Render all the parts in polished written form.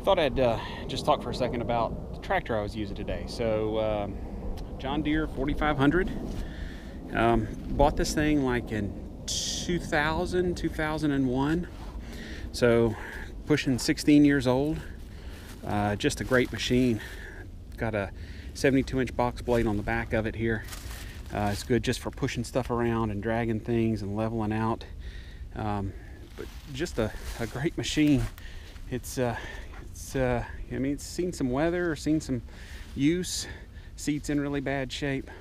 Thought I'd just talk for a second about the tractor I was using today. So, John Deere 4500. Bought this thing like in 2001. So, pushing 16 years old. Just a great machine. Got a 72-inch box blade on the back of it here. It's good just for pushing stuff around and dragging things and leveling out. But just a great machine. It's seen some weather, seen some use. Seat's in really bad shape.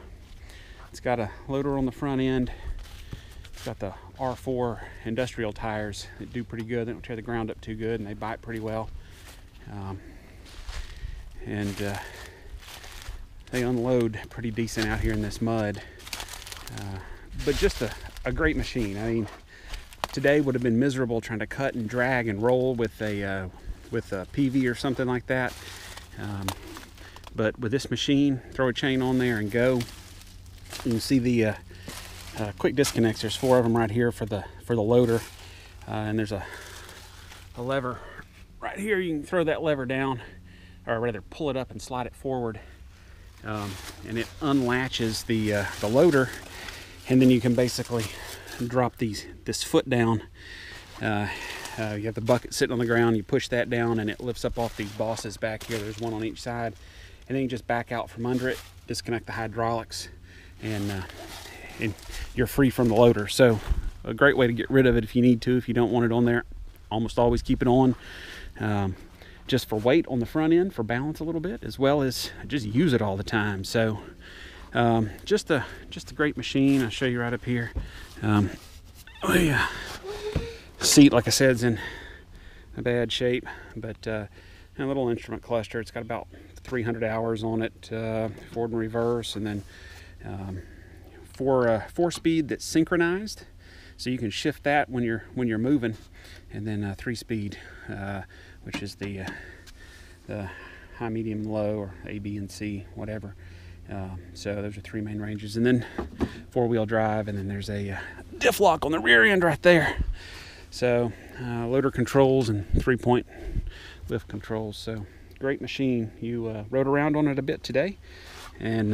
It's got a loader on the front end. It's got the R4 industrial tires that do pretty good. They don't tear the ground up too good, and they bite pretty well. They unload pretty decent out here in this mud. But just a great machine. I mean, today would have been miserable trying to cut and drag and roll with a PV or something like that. But with this machine, throw a chain on there and go. You can see the quick disconnects. There's 4 of them right here for the loader, and there's a lever right here. You can throw that lever down, or rather pull it up and slide it forward, and it unlatches the loader, and then you can basically drop this foot down. You have the bucket sitting on the ground, you push that down and it lifts up off these bosses back here. There's one on each side, and then you just back out from under it, disconnect the hydraulics, and you're free from the loader. So a great way to get rid of it if you need to, if you don't want it on there. Almost always keep it on, just for weight on the front end, for balance a little bit, as well as just use it all the time. So just a great machine. I'll show you right up here. Seat, like I said, is in a bad shape, but a little instrument cluster. It's got about 300 hours on it, forward and reverse, and then 4-speed that's synchronized, so you can shift that when you're moving, and then 3-speed, which is the high, medium, low, or A, B, and C, whatever. So those are 3 main ranges, and then 4-wheel drive, and then there's a diff lock on the rear end right there. So loader controls and 3-point lift controls. So great machine. You rode around on it a bit today, and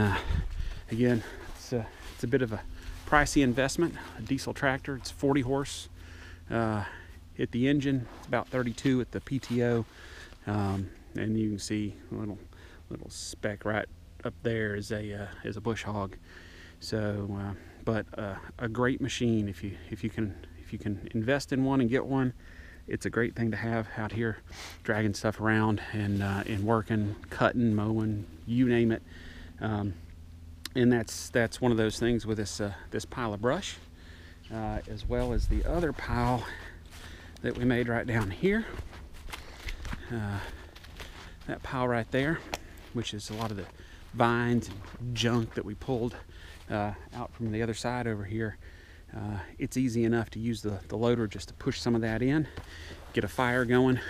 again, it's a bit of a pricey investment. A diesel tractor. It's 40 horse at the engine. It's about 32 at the PTO, and you can see a little speck right up there is a bush hog. So, but a great machine. If you can invest in one and get one, it's a great thing to have out here, dragging stuff around and working, cutting, mowing, you name it. And that's one of those things with this pile of brush, as well as the other pile that we made right down here. That pile right there, which is a lot of the vines and junk that we pulled out from the other side over here. It's easy enough to use the loader just to push some of that in, get a fire going,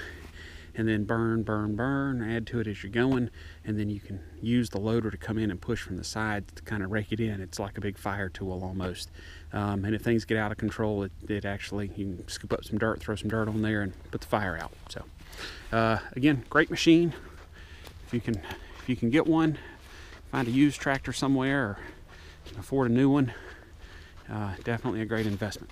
and then burn, add to it as you're going, and then you can use the loader to come in and push from the side to kind of rake it in. It's like a big fire tool almost. And if things get out of control, it actually, you can scoop up some dirt, throw some dirt on there, and put the fire out. So again, great machine. If you can get one, find a used tractor somewhere, or can afford a new one, definitely a great investment.